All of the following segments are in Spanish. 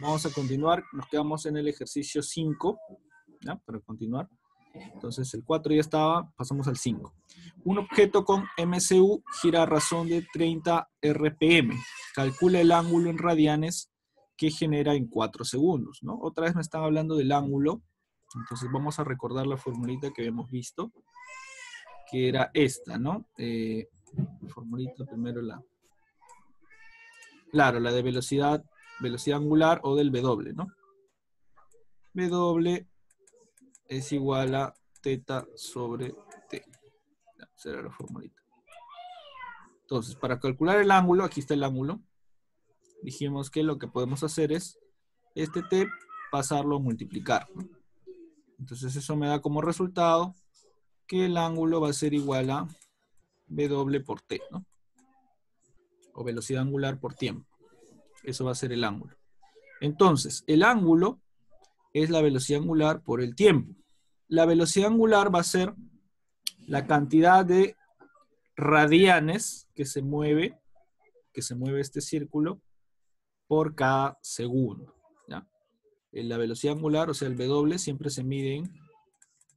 Vamos a continuar. Nos quedamos en el ejercicio 5, ¿ya? Para continuar. Entonces el 4 ya estaba, pasamos al 5. Un objeto con MCU gira a razón de 30 RPM. Calcula el ángulo en radianes que genera en 4 segundos, ¿no? Otra vez me están hablando del ángulo. Entonces vamos a recordar la formulita que habíamos visto, que era esta, ¿no? Formulita primero Claro, la de velocidad angular o del W, ¿no? W es igual a teta sobre T. Será la formulita. Entonces, para calcular el ángulo, aquí está el ángulo. Dijimos que lo que podemos hacer es este T pasarlo a multiplicar, ¿no? Entonces eso me da como resultado que el ángulo va a ser igual a W por T, ¿no? O velocidad angular por tiempo. Eso va a ser el ángulo. Entonces, el ángulo es la velocidad angular por el tiempo. La velocidad angular va a ser la cantidad de radianes que se mueve este círculo por cada segundo, ¿ya? La velocidad angular, o sea, el W, siempre se mide en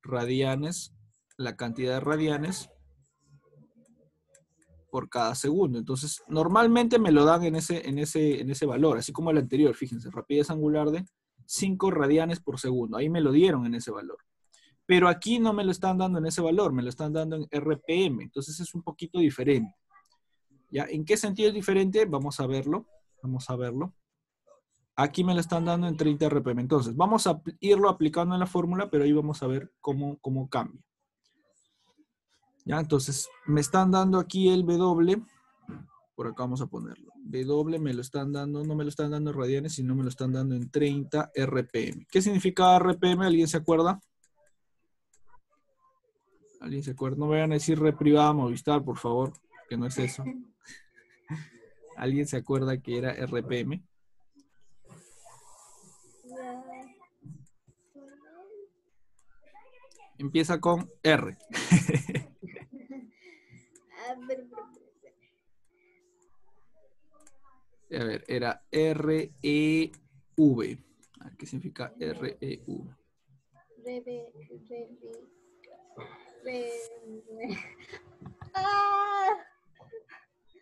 radianes, la cantidad de radianes por cada segundo. Entonces, normalmente me lo dan en ese valor, así como el anterior, fíjense, rapidez angular de 5 radianes por segundo. Ahí me lo dieron en ese valor. Pero aquí no me lo están dando en ese valor, me lo están dando en RPM. Entonces es un poquito diferente. ¿Ya? ¿En qué sentido es diferente? Vamos a verlo. Vamos a verlo. Aquí me lo están dando en 30 RPM. Entonces, vamos a irlo aplicando en la fórmula, pero ahí vamos a ver cómo cambia. ¿Ya? Entonces, me están dando aquí el W. Por acá vamos a ponerlo. W me lo están dando, no me lo están dando en radianes, sino me lo están dando en 30 RPM. ¿Qué significa RPM? ¿Alguien se acuerda? ¿Alguien se acuerda? No me vayan a decir red privada Movistar, por favor, que no es eso. ¿Alguien se acuerda que era RPM? Empieza con R. A ver, era REV. ¿Qué significa REV?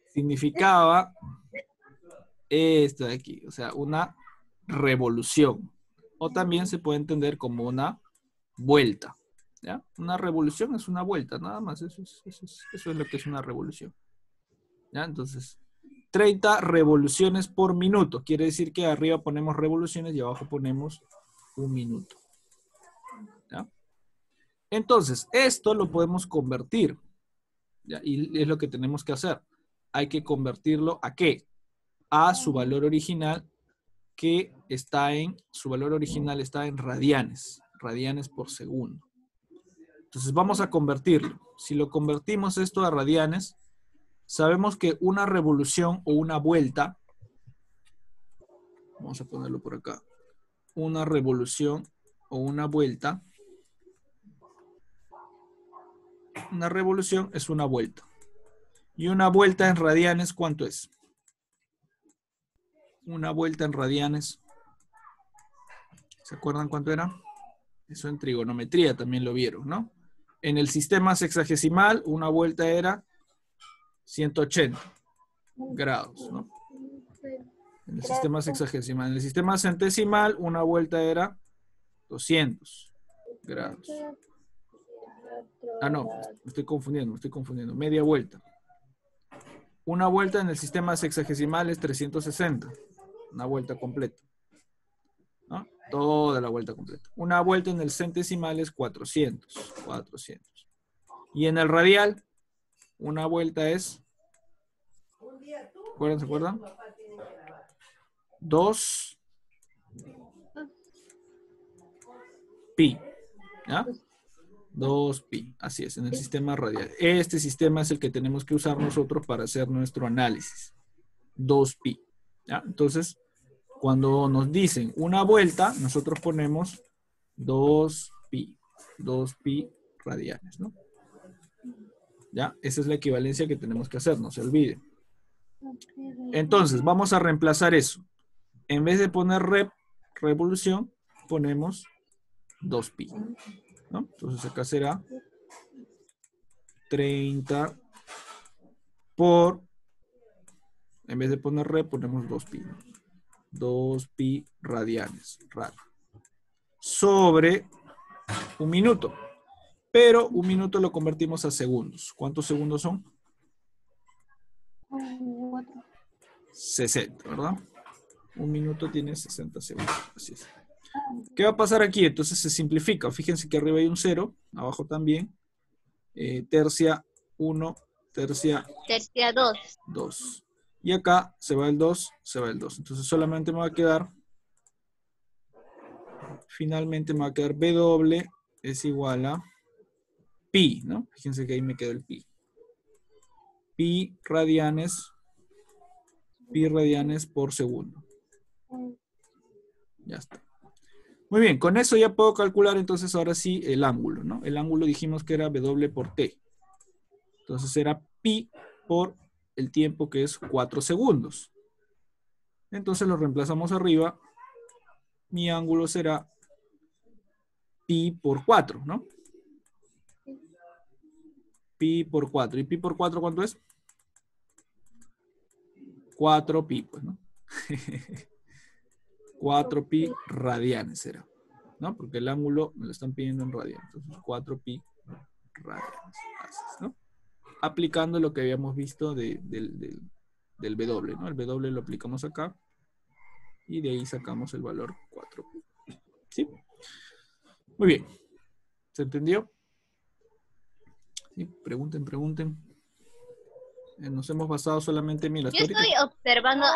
Significaba esto de aquí, o sea, una revolución. O también se puede entender como una vuelta. ¿Ya? Una revolución es una vuelta, nada más. Eso es lo que es una revolución. ¿Ya? Entonces, 30 revoluciones por minuto. Quiere decir que arriba ponemos revoluciones y abajo ponemos un minuto. ¿Ya? Entonces, esto lo podemos convertir. ¿Ya? Y es lo que tenemos que hacer. Hay que convertirlo ¿a qué? A su valor original, que está su valor original está en radianes. Radianes por segundo. Entonces vamos a convertirlo. Si lo convertimos esto a radianes, sabemos que una revolución o una vuelta, vamos a ponerlo por acá, una revolución o una vuelta es una vuelta. Y una vuelta en radianes, ¿cuánto es? Una vuelta en radianes, ¿se acuerdan cuánto era? Eso en trigonometría también lo vieron, ¿no? En el sistema sexagesimal, una vuelta era 180 grados, ¿no? En el sistema sexagesimal. En el sistema centesimal, una vuelta era 200 grados. Ah, no, me estoy confundiendo. Media vuelta. Una vuelta en el sistema sexagesimal es 360. Una vuelta completa. ¿No? Toda la vuelta completa. Una vuelta en el centesimal es 400. Y en el radial, una vuelta es... ¿Se acuerdan? 2 pi. ¿Ya? 2pi, así es, en el sistema radial. Este sistema es el que tenemos que usar nosotros para hacer nuestro análisis. 2pi. ¿Ya? Entonces, cuando nos dicen una vuelta, nosotros ponemos 2pi. 2pi radianes, ¿no? ¿Ya? Esa es la equivalencia que tenemos que hacer, no se olviden. Entonces, vamos a reemplazar eso. En vez de poner revolución, ponemos 2pi, ¿no? Entonces acá será 30 por, en vez de poner ponemos 2pi, ¿no? 2pi radianes, sobre un minuto. Pero un minuto lo convertimos a segundos. ¿Cuántos segundos son? 60, ¿verdad? Un minuto tiene 60 segundos. Así es. ¿Qué va a pasar aquí? Entonces se simplifica. Fíjense que arriba hay un 0, abajo también. Tercia 1, tercia 2. 2. Y acá se va el 2, se va el 2. Entonces solamente me va a quedar, finalmente me va a quedar W es igual a pi, ¿no? Fíjense que ahí me quedó el pi. Pi radianes por segundo. Ya está. Muy bien, con eso ya puedo calcular entonces ahora sí el ángulo, ¿no? El ángulo dijimos que era W por T. Entonces era pi por el tiempo que es 4 segundos. Entonces lo reemplazamos arriba. Mi ángulo será pi por 4, ¿no? Pi por 4. ¿Y pi por 4 cuánto es? 4pi, pues, ¿no? 4pi radianes será, ¿no? Porque el ángulo me lo están pidiendo en radianes. Entonces 4pi radianes. Así es, ¿no? Aplicando lo que habíamos visto del W, ¿no? El W lo aplicamos acá y de ahí sacamos el valor 4pi. ¿Sí? Muy bien. ¿Se entendió? ¿Sí? Pregunten, pregunten. Nos hemos basado solamente en... Mira, Yo estoy observando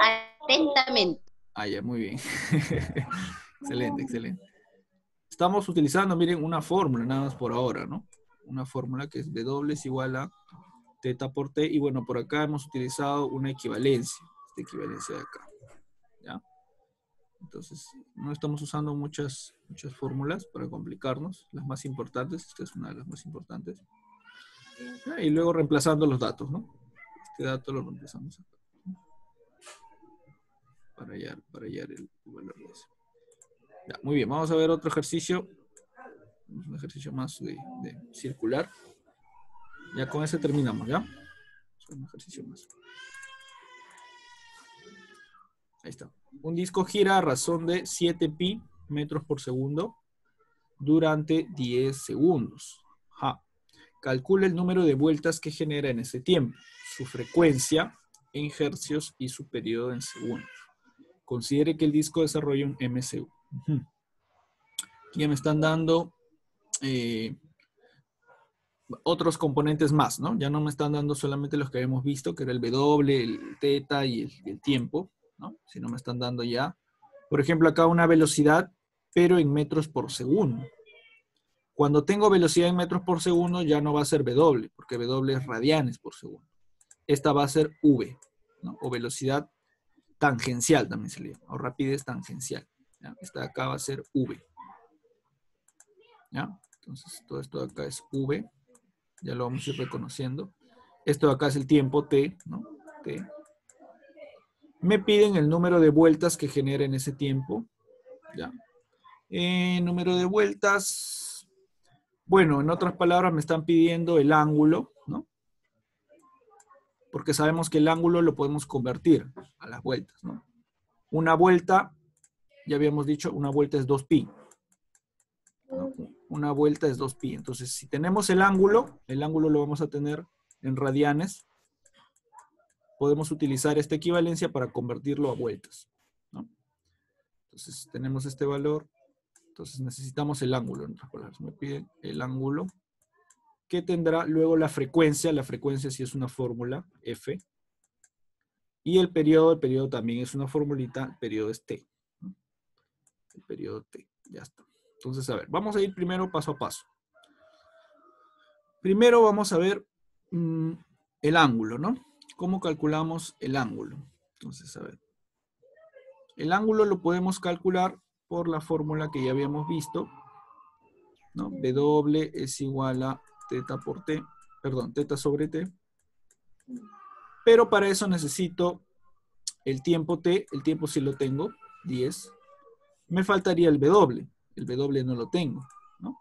atentamente. Ah, ya, muy bien. Excelente, excelente. Estamos utilizando, miren, una fórmula nada más por ahora, ¿no? Una fórmula que es W es igual a teta por T. Y bueno, por acá hemos utilizado una equivalencia. Esta equivalencia de acá. ¿Ya? Entonces, no estamos usando muchas fórmulas para complicarnos. Las más importantes, esta es una de las más importantes. Y luego reemplazando los datos, ¿no? Este dato lo reemplazamos acá. Para hallar el valor de eso. Ya, muy bien, vamos a ver otro ejercicio. Un ejercicio más de circular. Ya con ese terminamos, ¿ya? Un ejercicio más. Ahí está. Un disco gira a razón de 7pi metros por segundo durante 10 segundos. Calcula el número de vueltas que genera en ese tiempo, su frecuencia en hercios y su periodo en segundos. Considere que el disco desarrolla un MCU. Aquí ya me están dando otros componentes más, ¿no? Ya no me están dando solamente los que habíamos visto, que era el W, el teta y el tiempo, ¿no? Sino me están dando ya, por ejemplo, acá una velocidad, pero en metros por segundo. Cuando tengo velocidad en metros por segundo, ya no va a ser W, porque W es radianes por segundo. Esta va a ser V, ¿no? O velocidad tangencial también se le llama, o rapidez tangencial. ¿Ya? Esta de acá va a ser V. ¿Ya? Entonces, todo esto de acá es V. Ya lo vamos a ir reconociendo. Esto de acá es el tiempo T, ¿no? T. Me piden el número de vueltas que genera en ese tiempo. ¿Ya? Número de vueltas. Bueno, en otras palabras me están pidiendo el ángulo, ¿no? Porque sabemos que el ángulo lo podemos convertir a las vueltas, ¿no? Una vuelta, ya habíamos dicho, una vuelta es 2pi. ¿No? Una vuelta es 2pi. Entonces, si tenemos el ángulo lo vamos a tener en radianes. Podemos utilizar esta equivalencia para convertirlo a vueltas, ¿no? Entonces, tenemos este valor. Entonces, necesitamos el ángulo, en otras palabras. Me piden el ángulo que tendrá luego la frecuencia. La frecuencia sí es una fórmula, F. Y el periodo también es una formulita. El periodo es T, ¿no? El periodo T. Ya está. Entonces, a ver, vamos a ir primero paso a paso. Primero vamos a ver el ángulo, ¿no? ¿Cómo calculamos el ángulo? Entonces, a ver. El ángulo lo podemos calcular por la fórmula que ya habíamos visto, ¿no? W es igual a teta por T, perdón, teta sobre T. Pero para eso necesito el tiempo T, el tiempo sí lo tengo, 10. Me faltaría el W. El W no lo tengo, ¿no?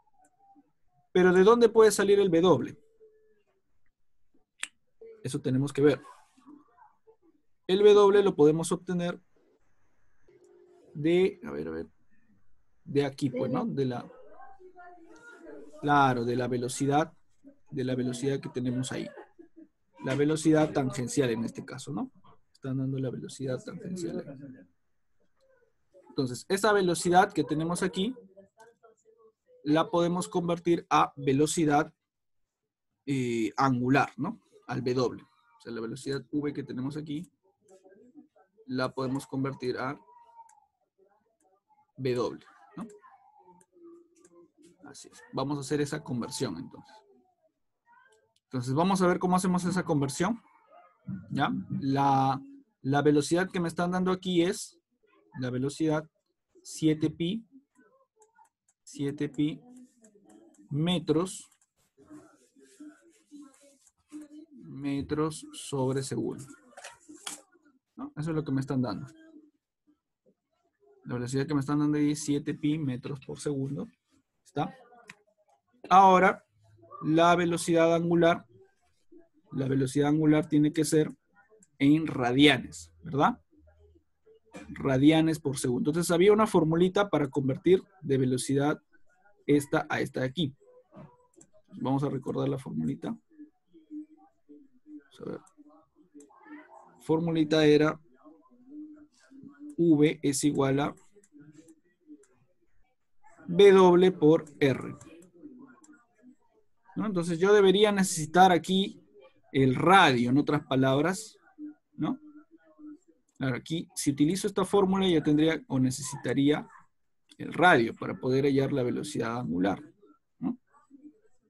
Pero ¿de dónde puede salir el W? Eso tenemos que ver. El W lo podemos obtener de, a ver, de aquí, pues, ¿no? Claro, de la velocidad que tenemos ahí. La velocidad tangencial en este caso, ¿no? Están dando la velocidad tangencial ahí. Entonces, esa velocidad que tenemos aquí, la podemos convertir a velocidad angular, ¿no? Al W. O sea, la velocidad V que tenemos aquí, la podemos convertir a W, ¿no? Así es. Vamos a hacer esa conversión, entonces. Entonces, vamos a ver cómo hacemos esa conversión. ¿Ya? La velocidad que me están dando aquí es la velocidad 7pi metros sobre segundo, ¿no? Eso es lo que me están dando. La velocidad que me están dando ahí es 7pi metros por segundo. ¿Está? Ahora, la velocidad angular tiene que ser en radianes, ¿verdad? Radianes por segundo. Entonces había una formulita para convertir de velocidad esta a esta de aquí. Vamos a recordar la formulita. Vamos a ver. Formulita era V es igual a W por R. ¿No? Entonces yo debería necesitar aquí el radio, en otras palabras, ¿no? Ahora aquí, si utilizo esta fórmula, ya tendría o necesitaría el radio para poder hallar la velocidad angular, ¿no?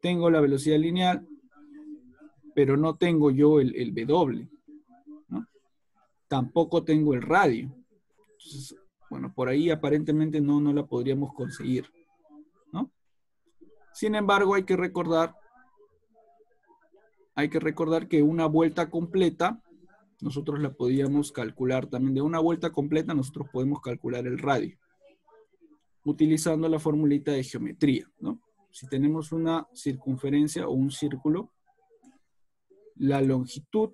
Tengo la velocidad lineal, pero no tengo yo el W, ¿no? Tampoco tengo el radio. Entonces, bueno, por ahí aparentemente no la podríamos conseguir, ¿no? Sin embargo, hay que recordar que una vuelta completa, nosotros la podíamos calcular también. De una vuelta completa, nosotros podemos calcular el radio, utilizando la formulita de geometría, ¿no? Si tenemos una circunferencia o un círculo, la longitud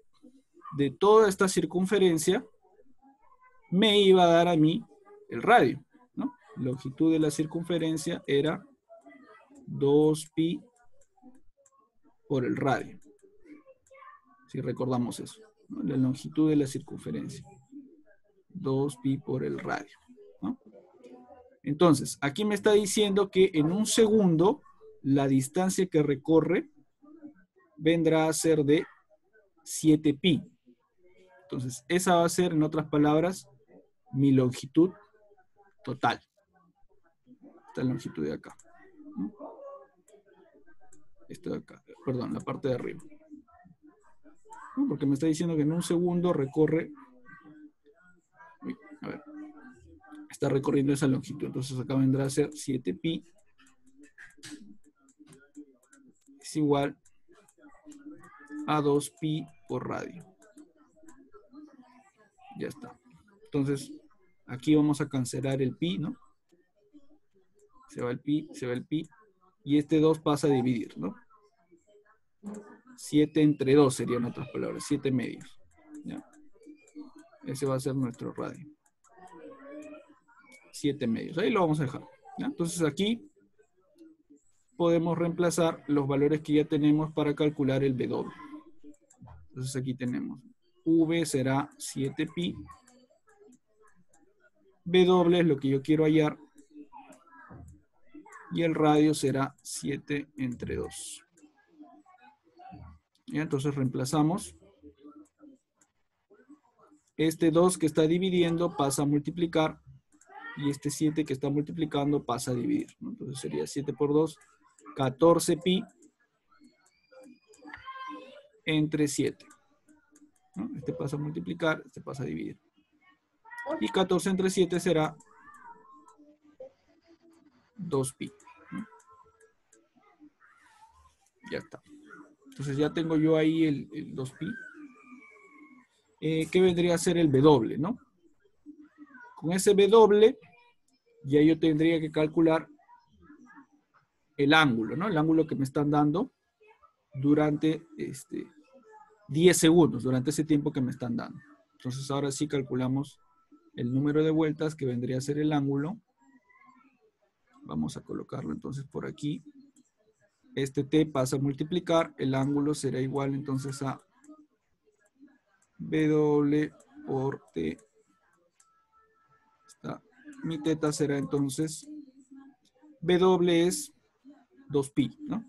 de toda esta circunferencia me iba a dar a mí el radio, ¿no? Longitud de la circunferencia era 2pi por el radio. Si recordamos eso, ¿no? La longitud de la circunferencia. 2pi por el radio, ¿no? Entonces, aquí me está diciendo que en un segundo la distancia que recorre vendrá a ser de 7pi. Entonces, esa va a ser, en otras palabras, mi longitud total. Esta longitud de acá. Esta de acá, perdón, la parte de arriba. ¿No? Porque me está diciendo que en un segundo recorre... Uy, a ver. Está recorriendo esa longitud. Entonces acá vendrá a ser 7pi es igual a 2pi por radio. Ya está. Entonces, aquí vamos a cancelar el pi, ¿no? Se va el pi, y este 2 pasa a dividir, ¿no? 7 entre 2 serían otras palabras, 7 medios. ¿Ya? Ese va a ser nuestro radio. 7 medios. Ahí lo vamos a dejar. ¿Ya? Entonces aquí podemos reemplazar los valores que ya tenemos para calcular el W. Entonces aquí tenemos V será 7pi. W es lo que yo quiero hallar. Y el radio será 7 entre 2. ¿Ya? Entonces reemplazamos. Este 2 que está dividiendo pasa a multiplicar. Y este 7 que está multiplicando pasa a dividir, ¿no? Entonces sería 7 por 2, 14pi entre 7. ¿No? Este pasa a multiplicar, este pasa a dividir. Y 14 entre 7 será 2pi. ¿No? Ya está. Entonces ya tengo yo ahí el 2pi. ¿Qué vendría a ser el W, no? Con ese W, ya yo tendría que calcular el ángulo, ¿no? El ángulo que me están dando durante 10 segundos, durante ese tiempo que me están dando. Entonces ahora sí calculamos el número de vueltas que vendría a ser el ángulo. Vamos a colocarlo entonces por aquí. Este T pasa a multiplicar, el ángulo será igual entonces a W por T. Mi teta será entonces, W es 2pi, ¿no?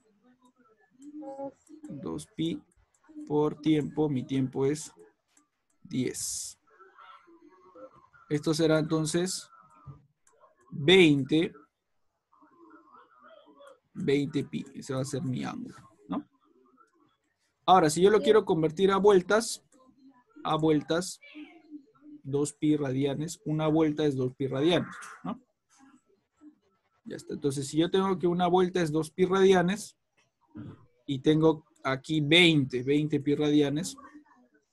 2pi por tiempo, mi tiempo es 10. Esto será entonces 20 pi. Ese va a ser mi ángulo, ¿no? Ahora, si yo lo quiero convertir a vueltas, 2pi radianes, una vuelta es 2pi radianes, ¿no? Ya está. Entonces, si yo tengo que una vuelta es 2pi radianes y tengo aquí 20 pi radianes,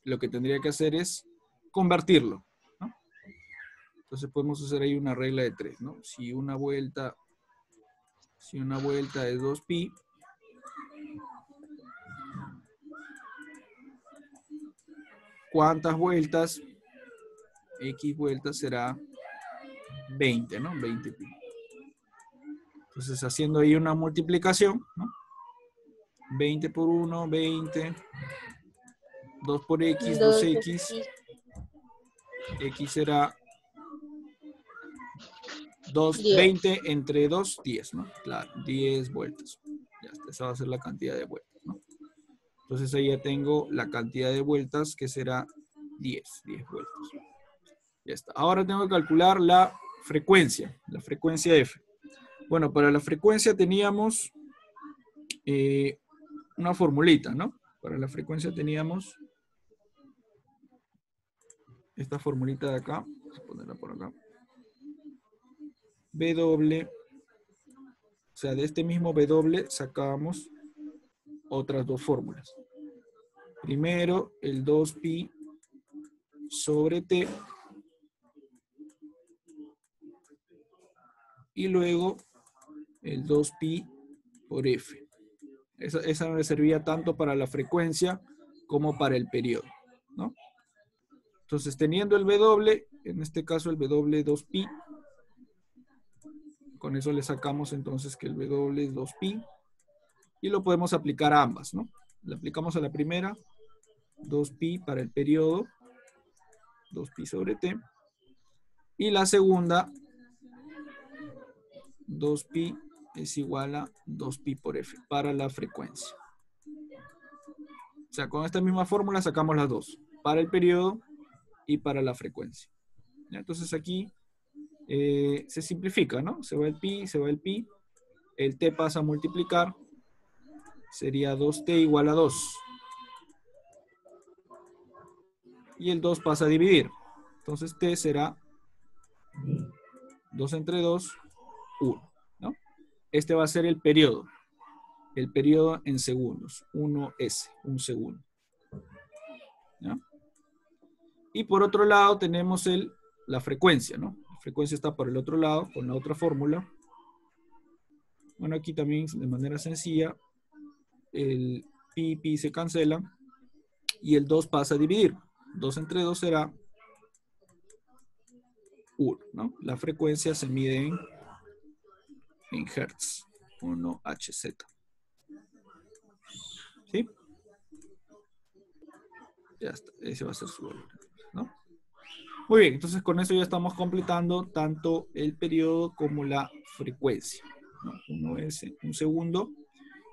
lo que tendría que hacer es convertirlo, ¿no? Entonces podemos hacer ahí una regla de 3, ¿no? Si una vuelta es 2pi, ¿cuántas vueltas? X vueltas será 20, ¿no? 20 pi. Entonces, haciendo ahí una multiplicación, ¿no? 20 por 1, 20. 2 por X, 2X. X será 20 entre 2, 10, ¿no? Claro, 10 vueltas. Ya está, esa va a ser la cantidad de vueltas, ¿no? Entonces ahí ya tengo la cantidad de vueltas que será 10 vueltas. Ya está. Ahora tengo que calcular la frecuencia F. Bueno, para la frecuencia teníamos una formulita, ¿no? Para la frecuencia teníamos esta formulita de acá. Vamos a ponerla por acá. W, o sea, de este mismo W sacábamos otras dos fórmulas. Primero, el 2pi sobre T. Y luego, el 2pi por F. Esa me servía tanto para la frecuencia como para el periodo, ¿no? Entonces, teniendo el W, en este caso el W 2pi, con eso le sacamos entonces que el W es 2pi, y lo podemos aplicar a ambas, ¿no? Le aplicamos a la primera, 2pi para el periodo, 2pi sobre T, y la segunda, 2pi es igual a 2pi por F para la frecuencia. O sea, con esta misma fórmula sacamos las dos, para el periodo y para la frecuencia. ¿Ya? Entonces aquí se simplifica, ¿no? Se va el pi, el t pasa a multiplicar, sería 2t igual a 2. Y el 2 pasa a dividir. Entonces t será 2 entre 2, 1, ¿no? Este va a ser el periodo en segundos, 1s, un segundo. ¿Ya? Y por otro lado tenemos la frecuencia, ¿no? La frecuencia está por el otro lado, con la otra fórmula. Bueno, aquí también de manera sencilla, el pi se cancela y el 2 pasa a dividir. 2 entre 2 será 1, ¿no? La frecuencia se mide en hertz, 1 Hz. ¿Sí? Ya está, ese va a ser su valor, ¿no? Muy bien, entonces con eso ya estamos completando tanto el periodo como la frecuencia, ¿no? Uno es un segundo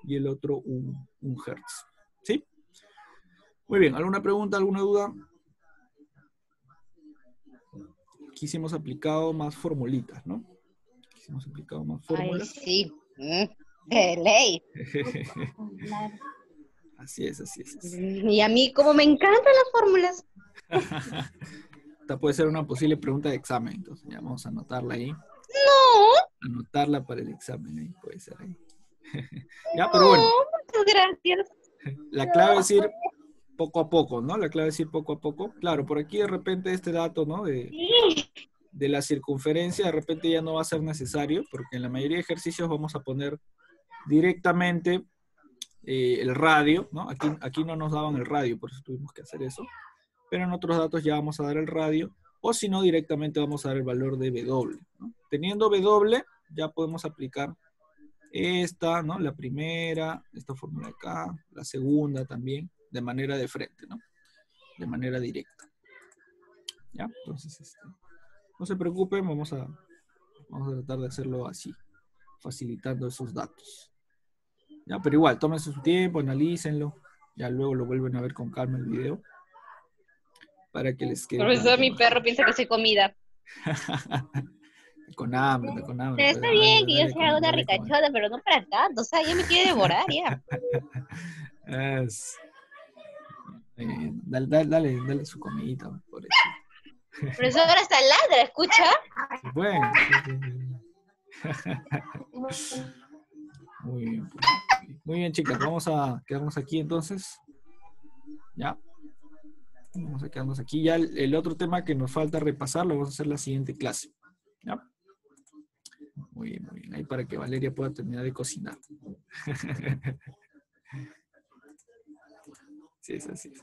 y el otro un hertz. ¿Sí? Muy bien, ¿alguna pregunta, alguna duda? Aquí sí hemos aplicado más formulitas, ¿no? Aquí sí hemos aplicado más fórmulas. Ay, sí. De ley. Así es, así es. Y a mí, como me encantan las fórmulas. Esta puede ser una posible pregunta de examen, entonces ya vamos a anotarla ahí. No. Anotarla para el examen, ahí puede ser ahí. Ya, pero bueno. Muchas gracias. La clave es ir poco a poco, ¿no? La clave es ir poco a poco. Claro, por aquí de repente este dato, ¿no? De de la circunferencia de repente ya no va a ser necesario, porque en la mayoría de ejercicios vamos a poner directamente el radio, ¿no? Aquí no nos daban el radio, por eso tuvimos que hacer eso, pero en otros datos ya vamos a dar el radio, o si no, directamente vamos a dar el valor de W, ¿no? Teniendo W, ya podemos aplicar esta, ¿no? La primera, esta fórmula acá, la segunda también, de manera de frente, ¿no? De manera directa. ¿Ya? Entonces, no se preocupen, vamos a tratar de hacerlo así, facilitando esos datos. ¿Ya? Pero igual, tómense su tiempo, analícenlo, ya luego lo vuelven a ver con calma el video, para que les quede un Profesor, poquito mi más. perro piensa que soy comida. Con hambre, con hambre. Pero Pues, está bien que yo dale sea una dale comer. ricachona, pero no para tanto. O sea, ya me quiere devorar, ya. Es- dale su comidita, por eso. Profesor, ahora está ladra, ¿escucha? Bueno, sí. Muy bien, pues. Muy bien, chicas, vamos a quedarnos aquí entonces. Ya. Vamos a quedarnos aquí. Ya el otro tema que nos falta repasar lo vamos a hacer en la siguiente clase. ¿Ya? Muy bien, muy bien. Ahí para que Valeria pueda terminar de cocinar. Sí, es así.